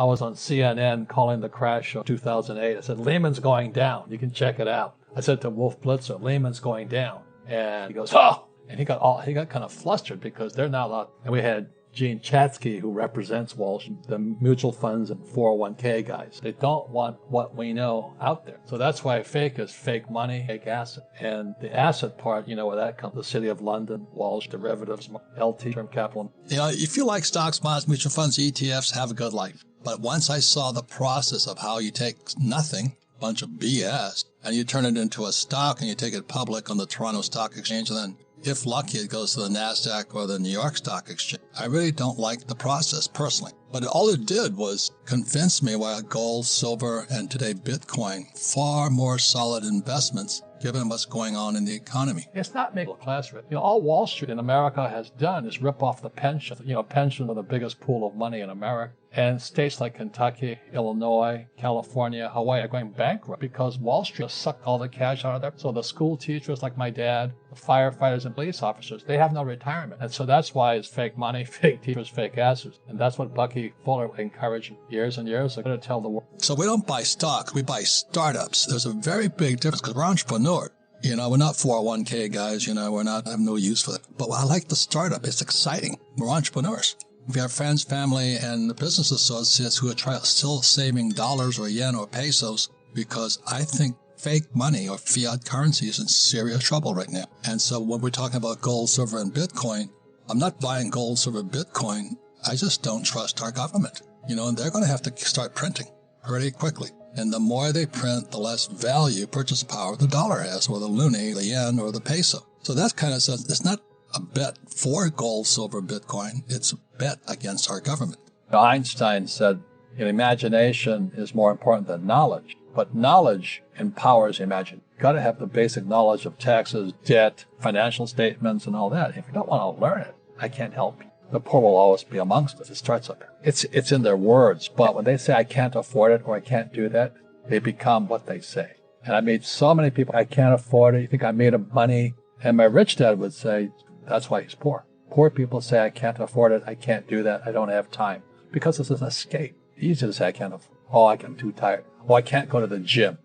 I was on CNN calling the crash of 2008. I said, Lehman's going down. You can check it out. I said to Wolf Blitzer, Lehman's going down. And he goes, oh! And he got kind of flustered because they're not allowed. And we had Gene Chatsky, who represents Wall Street, the mutual funds and 401k guys. They don't want what we know out there. So that's why fake is fake money, fake asset. And the asset part, where that comes, the City of London, Wall Street, derivatives, LT, term capital. If you like stocks, bonds, mutual funds, ETFs, have a good life. But once I saw the process of how you take nothing, a bunch of BS, and you turn it into a stock and you take it public on the Toronto Stock Exchange, and then if lucky, it goes to the NASDAQ or the New York Stock Exchange. I really don't like the process personally. But all it did was convince me why gold, silver, and today Bitcoin, far more solid investments given what's going on in the economy. It's not middle class. All Wall Street in America has done is rip off the pension. Pensions are the biggest pool of money in America. And states like Kentucky, Illinois, California, Hawaii are going bankrupt because Wall Street sucked all the cash out of there. So the school teachers like my dad, the firefighters and police officers, they have no retirement. And so that's why it's fake money, fake teachers, fake assets. And that's what Bucky Fuller encouraged years and years ago to tell the world. So we don't buy stocks, we buy startups. There's a very big difference because we're entrepreneurs. We're not 401k guys, we're not, I have no use for it. But I like the startup. It's exciting. We're entrepreneurs. We have friends, family, and business associates who are still saving dollars or yen or pesos because I think fake money or fiat currency is in serious trouble right now. And so when we're talking about gold, silver, and Bitcoin, I'm not buying gold, silver, Bitcoin. I just don't trust our government. And they're going to have to start printing pretty quickly. And the more they print, the less value, purchase power the dollar has, or the loonie, the yen, or the peso. So that kind of says it's not a bet for gold, silver, Bitcoin. It's a bet against our government. Einstein said, imagination is more important than knowledge, but knowledge empowers imagination. You've got to have the basic knowledge of taxes, debt, financial statements, and all that. If you don't want to learn it, I can't help you. The poor will always be amongst us. It starts up here. It's in their words, but when they say I can't afford it or I can't do that, they become what they say. And I meet so many people, I can't afford it. You think I made of money? And my rich dad would say, that's why he's poor. Poor people say, I can't afford it. I can't do that. I don't have time. Because it's an escape. Easy to say, I can't afford it. Oh, I'm too tired. Oh, I can't go to the gym.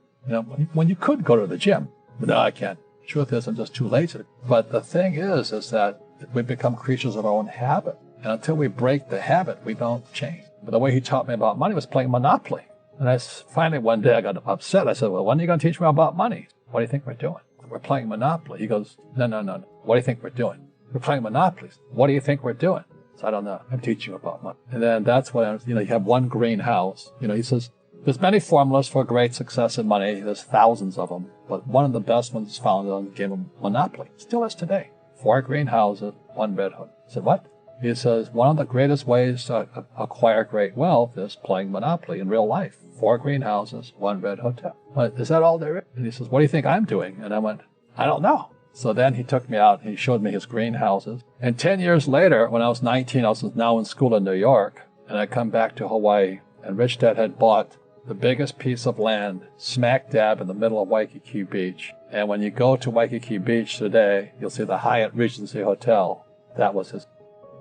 When you could go to the gym. But no, I can't. Truth is, I'm just too lazy. But the thing is that we become creatures of our own habit. And until we break the habit, we don't change. But the way he taught me about money was playing Monopoly. And finally one day I got upset. I said, well, when are you going to teach me about money? What do you think we're doing? We're playing Monopoly. He goes, no. What do you think we're doing? We're playing Monopoly. What do you think we're doing? So I don't know. I'm teaching you about money. And then that's when, you have one greenhouse. He says, there's many formulas for great success in money. There's thousands of them. But one of the best ones is found on the game of Monopoly. Still is today. 4 greenhouses, 1 Red Hood. I said, what? He says, one of the greatest ways to acquire great wealth is playing Monopoly in real life. 4 greenhouses, 1 red hotel. But is that all there is? And he says, what do you think I'm doing? And I went, I don't know. So then he took me out and he showed me his greenhouses. And 10 years later, when I was 19, I was now in school in New York. And I come back to Hawaii. And Rich Dad had bought the biggest piece of land smack dab in the middle of Waikiki Beach. And when you go to Waikiki Beach today, you'll see the Hyatt Regency Hotel. That was his.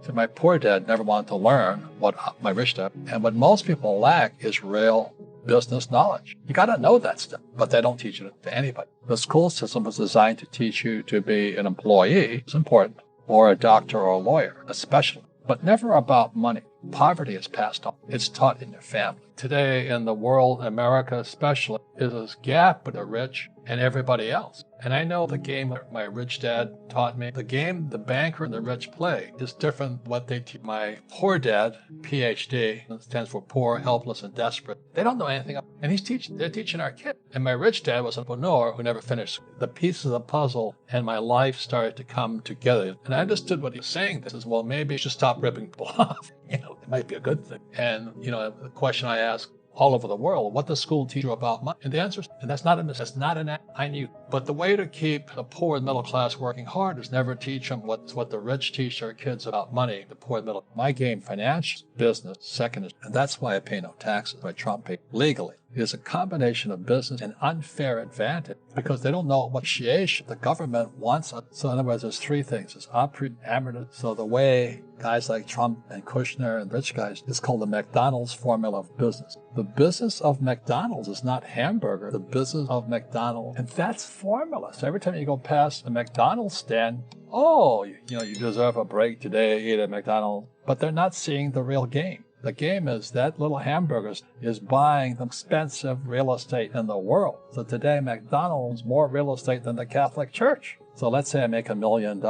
So my poor dad never wanted to learn what my rich dad. And what most people lack is real business knowledge. You got to know that stuff, but they don't teach it to anybody. The school system was designed to teach you to be an employee, it's important, or a doctor or a lawyer, especially, but never about money. Poverty is passed on. It's taught in your family. Today in the world, America especially, is this gap between the rich and everybody else. And I know the game that my rich dad taught me, the game the banker and the rich play is different than what they teach my poor dad, PhD, it stands for poor, helpless, and desperate. They don't know anything. And they're teaching our kids. And my rich dad was an entrepreneur who never finished. The pieces of the puzzle and my life started to come together. And I understood what he was saying. This is, well, maybe you should stop ripping people off. It might be a good thing. And, the question I ask all over the world, what does school teach you about money? And the answer is, and that's not an act I knew. But the way to keep the poor and middle class working hard is never teach them what the rich teach their kids about money, the poor and middle. My game, financial, business, second is, and that's why I pay no taxes. Why Trump paid legally. is a combination of business and unfair advantage because they don't know what initiation the government wants. So in other words, there's three things. There's opportunity, amateur. So the way guys like Trump and Kushner and rich guys, it's called the McDonald's formula of business. The business of McDonald's is not hamburger. The business of McDonald's, and that's formula. So every time you go past a McDonald's stand, oh, you deserve a break today, eat at McDonald's. But they're not seeing the real game. The game is that little hamburgers is buying the expensive real estate in the world. So today, McDonald's is more real estate than the Catholic Church. So let's say I make $1 million.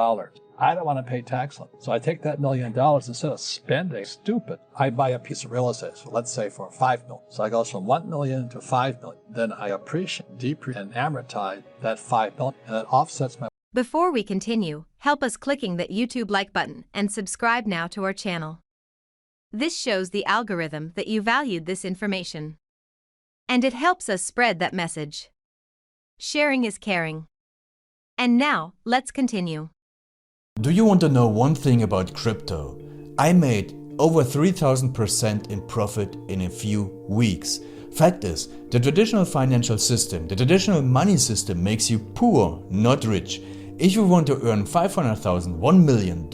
I don't want to pay tax on it. So I take that $1 million, instead of spending stupid, I buy a piece of real estate. So let's say for $5 million. So I go from $1 million to $5 million. Then I appreciate, depreciate, and amortize that $5 million, and it offsets my. Before we continue, help us clicking that YouTube like button and subscribe now to our channel. This shows the algorithm that you valued this information. And it helps us spread that message. Sharing is caring. And now, let's continue. Do you want to know one thing about crypto? I made over 3000% in profit in a few weeks. Fact is, the traditional financial system, the traditional money system makes you poor, not rich. If you want to earn $500,000, $1 million,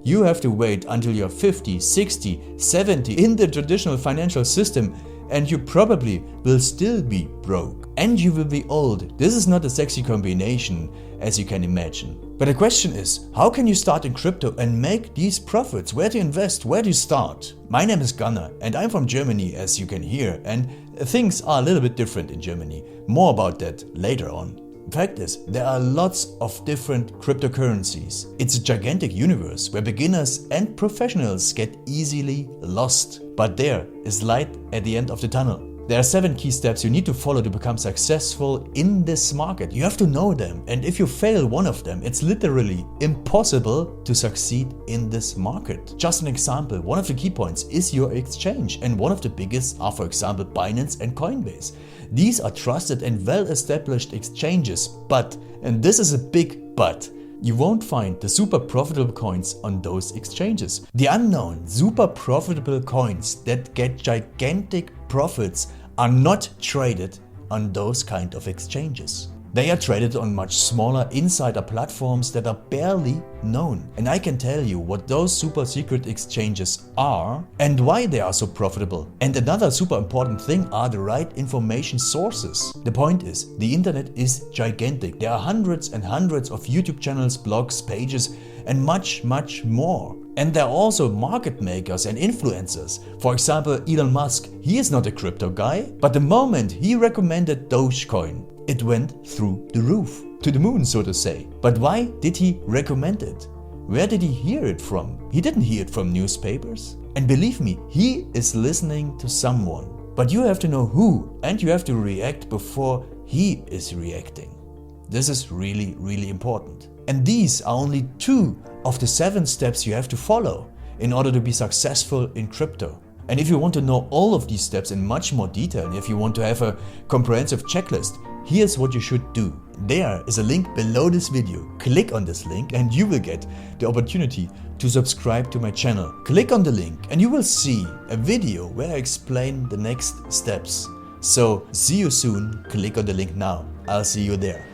you have to wait until you're 50, 60, 70 in the traditional financial system, and you probably will still be broke. And you will be old. This is not a sexy combination, as you can imagine. But the question is, how can you start in crypto and make these profits? Where to invest? Where to start? My name is Gunnar and I'm from Germany, as you can hear, and things are a little bit different in Germany. More about that later on. Fact is, there are lots of different cryptocurrencies. It's a gigantic universe where beginners and professionals get easily lost. But there is light at the end of the tunnel. There are 7 key steps you need to follow to become successful in this market. You have to know them, and if you fail one of them, it's literally impossible to succeed in this market. Just an example, one of the key points is your exchange, and one of the biggest are, for example, Binance and Coinbase. These are trusted and well-established exchanges, but, and this is a big but, you won't find the super profitable coins on those exchanges. The unknown super profitable coins that get gigantic profits are not traded on those kind of exchanges. They are traded on much smaller insider platforms that are barely known. And I can tell you what those super secret exchanges are and why they are so profitable. And another super important thing are the right information sources. The point is, the internet is gigantic. There are hundreds and hundreds of YouTube channels, blogs, pages, and much more. And there are also market makers and influencers. For example, Elon Musk, he is not a crypto guy, but the moment he recommended Dogecoin, it went through the roof, to the moon, so to say. But why did he recommend it? Where did he hear it from? He didn't hear it from newspapers. And believe me, he is listening to someone. But you have to know who, and you have to react before he is reacting. This is really important. And these are only 2 of the 7 steps you have to follow in order to be successful in crypto. And if you want to know all of these steps in much more detail, and if you want to have a comprehensive checklist, here's what you should do. There is a link below this video. Click on this link and you will get the opportunity to subscribe to my channel. Click on the link and you will see a video where I explain the next steps. So see you soon. Click on the link now. I'll see you there.